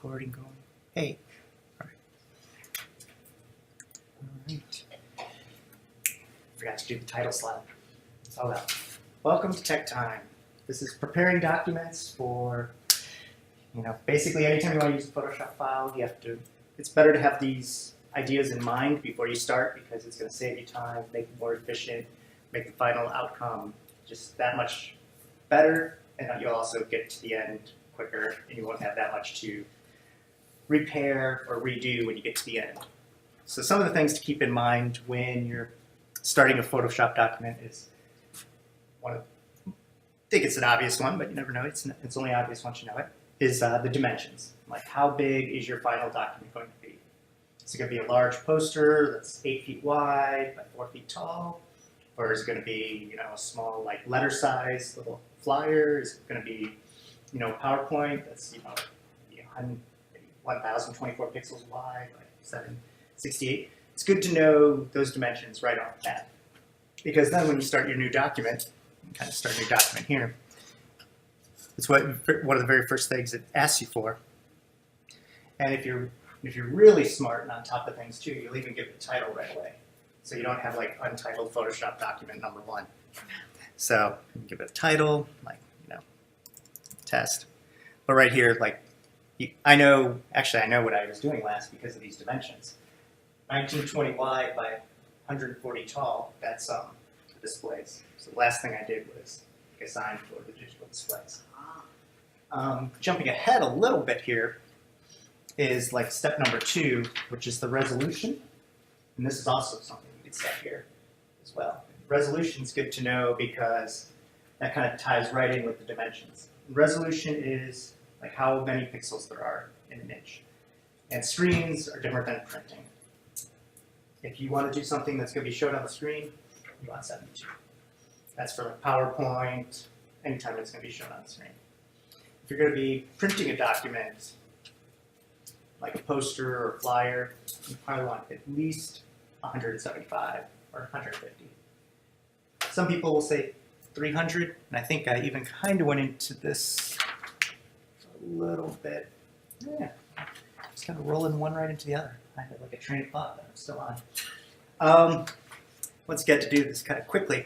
recording going? Hey. All right. Forgot to do the title slide. Oh well. Welcome to Tech Time. This is preparing documents for, basically anytime you want to use a Photoshop file, it's better to have these ideas in mind before you start because it's going to save you time, make it more efficient, make the final outcome just that much better, and you'll also get to the end quicker and you won't have that much to repair or redo when you get to the end. So some of the things to keep in mind when you're starting a Photoshop document is I think it's an obvious one, but you never know. It's only obvious once you know it, is the dimensions. Like how big is your final document going to be? Is it going to be a large poster that's 8 feet wide by 4 feet tall? Or is it going to be a small like letter size little flyer? Is it going to be PowerPoint that's 1024 pixels wide by 768? It's good to know those dimensions right off the bat, because then when you start your new document, you kind of start a new document here. It's one of the very first things it asks you for. And if you're really smart and on top of things too, you'll even give it a title right away, so you don't have like untitled Photoshop document number 1. So you give it a title like test. But right here, like I know what I was doing last because of these dimensions. 1920 wide by 140 tall. That's the displays. So the last thing I did was assign for the digital displays. Jumping ahead a little bit here is like step number 2, which is the resolution. And this is also something you can set here as well. Resolution is good to know because that kind of ties right in with the dimensions. Resolution is like how many pixels there are in an inch. And screens are different than printing. If you want to do something that's going to be shown on the screen, you want 72. That's for like PowerPoint, anytime it's going to be shown on the screen. If you're going to be printing a document, like a poster or a flyer, you probably want at least 175 or 150. Some people will say 300, and I think I even kind of went into this a little bit. Yeah, just kind of rolling one right into the other. I had like a train of thought that I'm still on. Let's get to do this kind of quickly.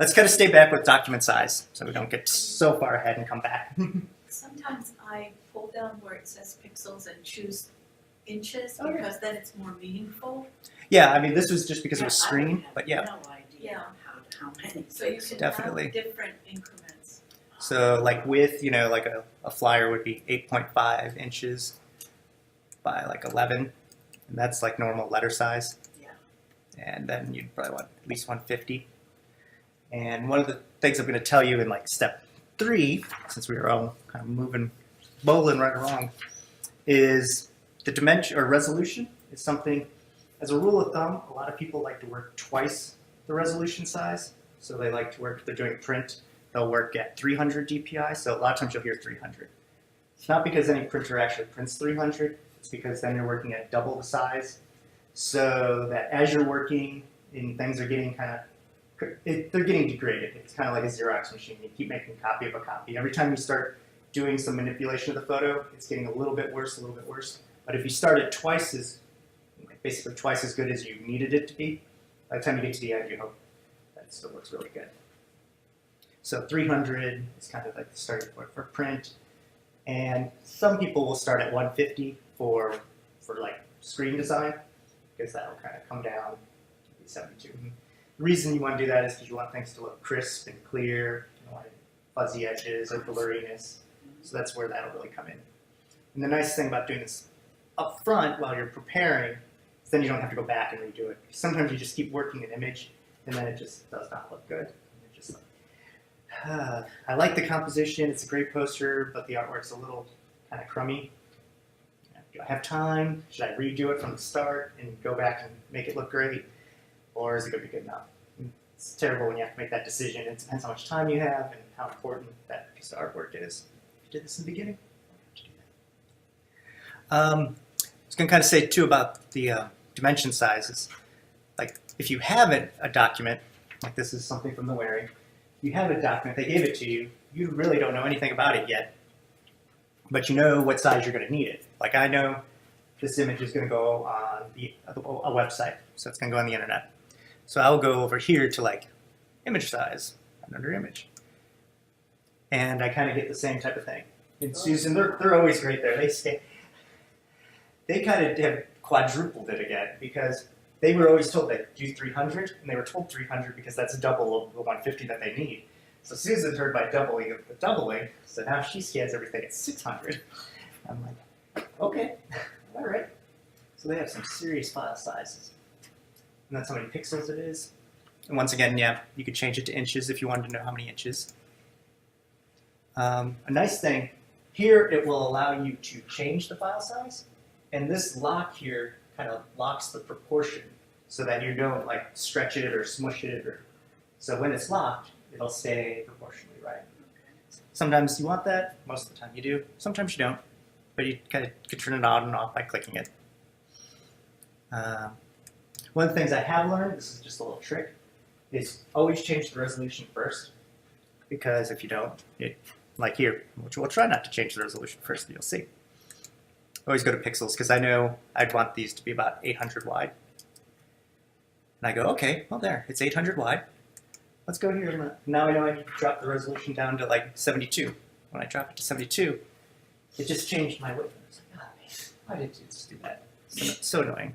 Let's kind of stay back with document size so we don't get so far ahead and come back. Sometimes I pull down where it says pixels and choose inches because then it's more meaningful. Yeah, I mean, this was just because it was screen, but yeah. No idea how many. So you can Definitely. have different increments. So like width, like a flyer would be 8.5 inches by like 11, and that's like normal letter size. Yeah. And then you'd probably want at least 150. And one of the things I'm going to tell you in like step 3, since we were all kind of bowling right along, is the dimension or resolution is something, as a rule of thumb, a lot of people like to work twice the resolution size. So they like to work, if they're doing print, they'll work at 300 dpi. So a lot of times you'll hear 300. It's not because any printer actually prints 300. It's because then you're working at double the size. So that as you're working and things are getting they're getting degraded. It's kind of like a Xerox machine. You keep making a copy of a copy. Every time you start doing some manipulation of the photo, it's getting a little bit worse, a little bit worse. But if you start it basically twice as good as you needed it to be, by the time you get to the end, you hope that still looks really good. So 300 is kind of like the starting point for print. And some people will start at 150 for like screen design, because that'll kind of come down to 72. The reason you want to do that is because you want things to look crisp and clear. You don't want fuzzy edges or blurriness. So that's where that'll really come in. And the nice thing about doing this up front while you're preparing is then you don't have to go back and redo it. Sometimes you just keep working an image and then it just does not look good. You're just like, I like the composition, it's a great poster, but the artwork's a little kind of crummy. Do I have time? Should I redo it from the start and go back and make it look great? Or is it going to be good enough? It's terrible when you have to make that decision. It depends how much time you have and how important that piece of artwork is. If you did this in the beginning, you don't have to do that. I was going to kind of say too about the dimension sizes. Like if you have a document, like this is something from the wearing, you have a document, they gave it to you, you really don't know anything about it yet. but you know what size you're going to need it. Like I know this image is going to go on a website, so it's going to go on the internet. So I'll go over here to like image size and under image, and I kind of get the same type of thing. And Susan, they're always great there. They kind of have quadrupled it again because they were always told they do 300, and they were told 300 because that's double of the 150 that they need. So Susan's heard by doubling of the doubling, so now she scans everything at 600. I'm like, okay, all right. So they have some serious file sizes. And that's how many pixels it is. And once again, yeah, you could change it to inches if you wanted to know how many inches. A nice thing, here it will allow you to change the file size. And this lock here kind of locks the proportion so that you don't like stretch it or smush it. So when it's locked, it'll stay proportionally right. Sometimes you want that, most of the time you do. Sometimes you don't, but you kind of can turn it on and off by clicking it. One of the things I have learned, this is just a little trick, is always change the resolution first, because if you don't, like here, which we'll try not to change the resolution first, you'll see. Always go to pixels, because I know I'd want these to be about 800 wide. And I go, okay, well there, it's 800 wide. Let's go here. Now I know I need to drop the resolution down to like 72. When I drop it to 72, it just changed my width. I was like, oh man, why did you just do that? So annoying.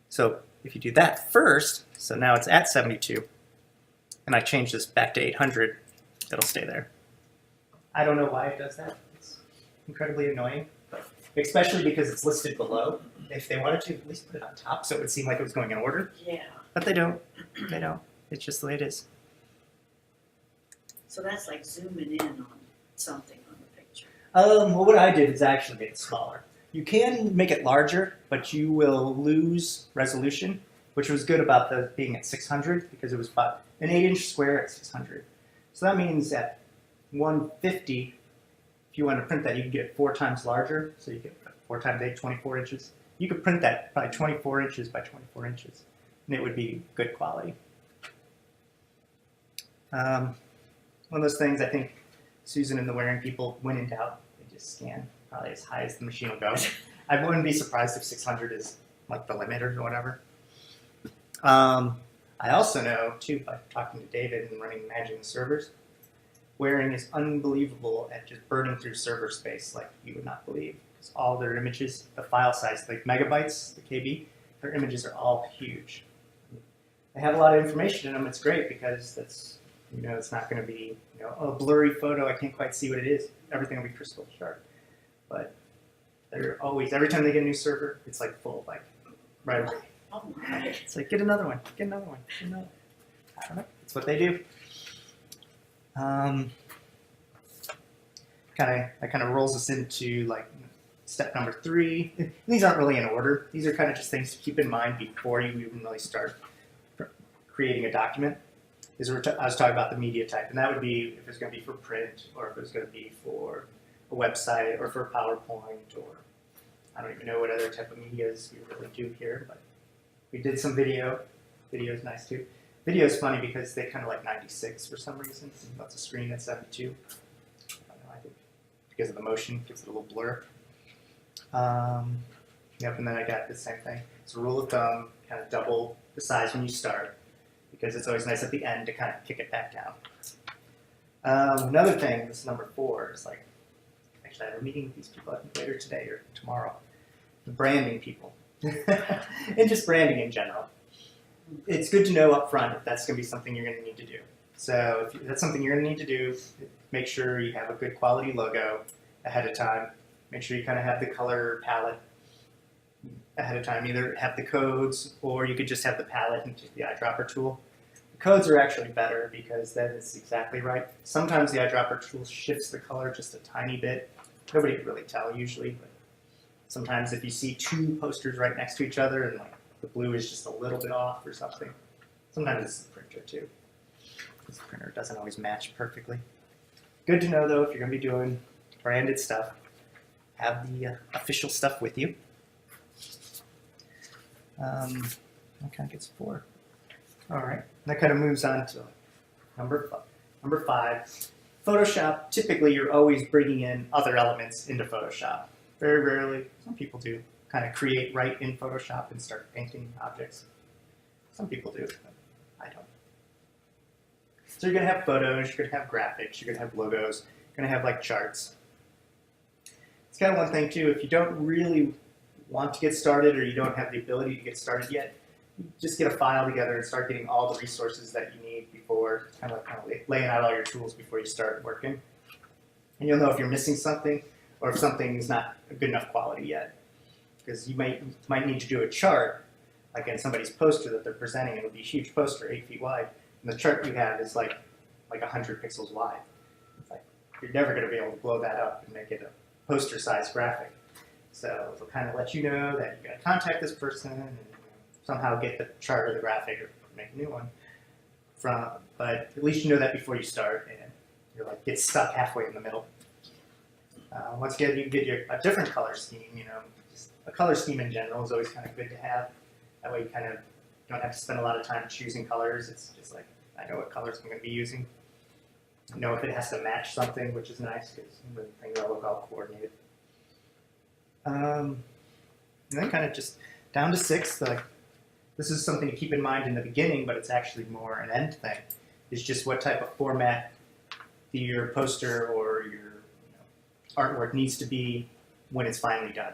So if you do that first, so now it's at 72, and I change this back to 800, it'll stay there. I don't know why it does that. It's incredibly annoying, but especially because it's listed below. If they wanted to, at least put it on top so it would seem like it was going in order. Yeah. But they don't. They don't. It's just the way it is. So that's like zooming in on something on the picture. Well, what I did is actually make it smaller. You can make it larger, but you will lose resolution, which was good about the being at 600 because it was about an 8-inch square at 600. So that means at 150, if you want to print that, you can get it 4 times larger. So you get 4 times 8, 24 inches. You could print that by 24 inches by 24 inches, and it would be good quality. One of those things I think Susan and the wearing people, when in doubt, they just scan probably as high as the machine will go. I wouldn't be surprised if 600 is like the limit or whatever. I also know, too, by talking to David and managing the servers, wearing is unbelievable at just burning through server space like you would not believe. Because all their images, the file size, like megabytes, the KB, their images are all huge. They have a lot of information in them. It's great because that's, it's not going to be, a blurry photo. I can't quite see what it is. Everything will be crystal sharp. But they're always, every time they get a new server, it's like full, like right away. Oh my. It's like, get another one, get another one, get another one. I don't know. That's what they do. That kind of rolls us into like step number 3. These aren't really in order. These are kind of just things to keep in mind before you even really start creating a document. I was talking about the media type, and that would be if it's going to be for print, or if it's going to be for a website, or for PowerPoint, or I don't even know what other type of medias we really do here, but we did some video. Video is nice too. Video is funny because they kind of like 96 for some reason. That's a screen at 72. I don't know, I think because of the motion, it gives it a little blur. Yep, and then I got the same thing. It's a rule of thumb, kind of double the size when you start, because it's always nice at the end to kind of kick it back down. Another thing, this is number 4, is like, actually I have a meeting with these people later today or tomorrow. The branding people. And just branding in general. It's good to know up front if that's going to be something you're going to need to do. So if that's something you're going to need to do, make sure you have a good quality logo ahead of time. Make sure you kind of have the color palette ahead of time. Either have the codes, or you could just have the palette and just the eyedropper tool. The codes are actually better because then it's exactly right. Sometimes the eyedropper tool shifts the color just a tiny bit. Nobody can really tell usually, but sometimes if you see 2 posters right next to each other and like the blue is just a little bit off or something, sometimes it's the printer too. Because the printer doesn't always match perfectly. Good to know though, if you're going to be doing branded stuff, have the official stuff with you. That kind of gets 4. All right, that kind of moves on to number 5. Photoshop, typically you're always bringing in other elements into Photoshop. Very rarely, some people do, kind of create right in Photoshop and start painting objects. Some people do, but I don't. So you're going to have photos, you're going to have graphics, you're going to have logos, you're going to have like charts. It's kind of one thing too, if you don't really want to get started or you don't have the ability to get started yet, you just get a file together and start getting all the resources that you need before, kind of laying out all your tools before you start working. And you'll know if you're missing something or if something is not a good enough quality yet. Because you might need to do a chart, like in somebody's poster that they're presenting. It would be a huge poster, 8 feet wide, and the chart you have is like 100 pixels wide. It's like you're never going to be able to blow that up and make it a poster-sized graphic. So it'll kind of let you know that you got to contact this person and somehow get the chart or the graphic or make a new one. But at least you know that before you start, and you're like get stuck halfway in the middle. Once again, you can get a different color scheme. Just a color scheme in general is always kind of good to have. That way you kind of don't have to spend a lot of time choosing colors. It's just like, I know what colors I'm going to be using. I know if it has to match something, which is nice because the things all look all coordinated. And then kind of just down to 6, this is something to keep in mind in the beginning, but it's actually more an end thing. It's just what type of format your poster or your artwork needs to be when it's finally done.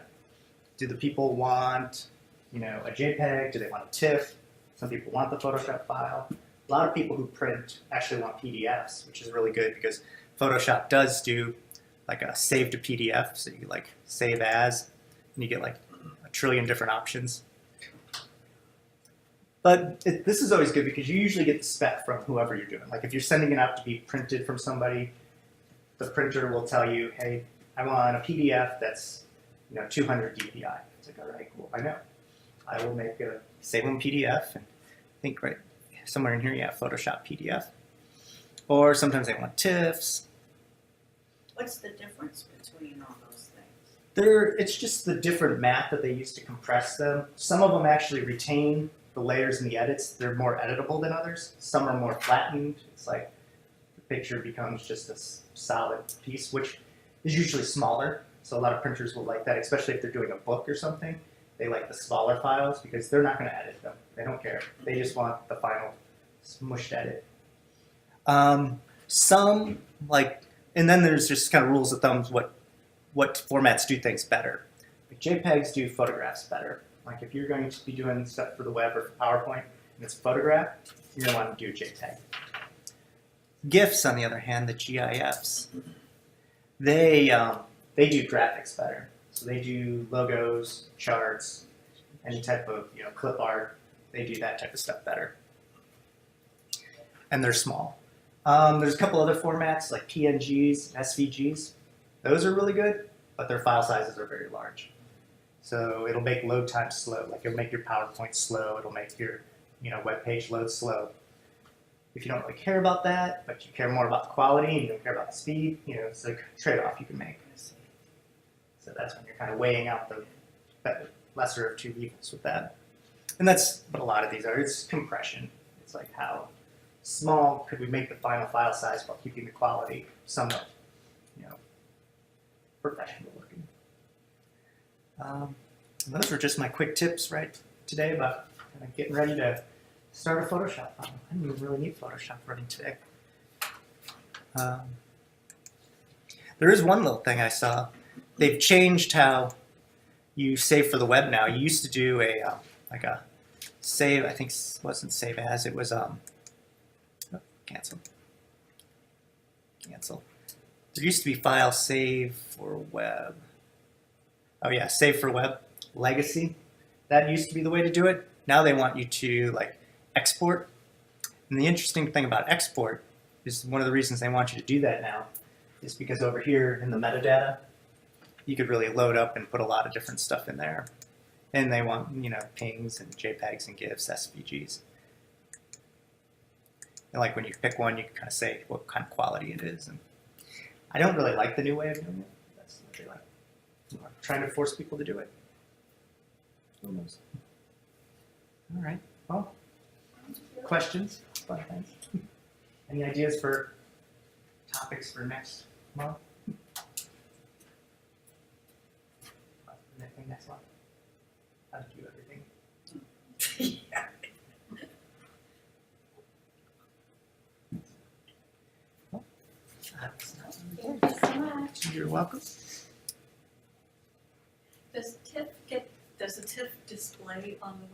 Do the people want a JPEG? Do they want a TIFF? Some people want the Photoshop file. A lot of people who print actually want PDFs, which is really good because Photoshop does do like a save to PDF, so you save as, and you get like a trillion different options. But this is always good because you usually get the spec from whoever you're doing. Like if you're sending it out to be printed from somebody, the printer will tell you, hey, I want a PDF that's 200 DPI. It's like, all right, cool, I know. I will make a save on PDF, and I think right somewhere in here you have Photoshop PDF. Or sometimes they want TIFFs. What's the difference between all those things? It's just the different math that they use to compress them. Some of them actually retain the layers and the edits. They're more editable than others. Some are more flattened. It's like the picture becomes just a solid piece, which is usually smaller. So a lot of printers will like that, especially if they're doing a book or something. They like the smaller files because they're not going to edit them. They don't care. They just want the final smushed edit. And then there's just kind of rules of thumbs what formats do things better. Like JPEGs do photographs better. Like if you're going to be doing stuff for the web or for PowerPoint and it's a photograph, you're going to want to do a JPEG. GIFs, on the other hand, the GIFs, they do graphics better. So they do logos, charts, any type of clip art. They do that type of stuff better. And they're small. There's a couple other formats like PNGs, SVGs. Those are really good, but their file sizes are very large. So it'll make load time slow. Like it'll make your PowerPoint slow. It'll make your web page load slow. If you don't really care about that, but you care more about the quality and you don't care about the speed, it's a trade-off you can make. So that's when you're kind of weighing out the lesser of two evils with that. And that's what a lot of these are. It's compression. It's like how small could we make the final file size while keeping the quality somewhat, professional looking. Those were just my quick tips today about kind of getting ready to start a Photoshop file. I didn't even really need Photoshop running today. There is one little thing I saw. They've changed how you save for the web now. You used to do a save. I think it wasn't save as. It was cancel. There used to be file save for web. Oh yeah, save for web legacy. That used to be the way to do it. Now they want you to export. And the interesting thing about export is one of the reasons they want you to do that now is because over here in the metadata, you could really load up and put a lot of different stuff in there. And they want, pings and JPEGs and GIFs, SVGs. And when you pick one, you can kind of say what kind of quality it is. And I don't really like the new way of doing it. That's what they like. I'm trying to force people to do it. Who knows? All right. Well, questions? Fun things. Any ideas for topics for next month. Anything next month? How to do everything. Thank you so much. You're welcome. Does a TIFF display on the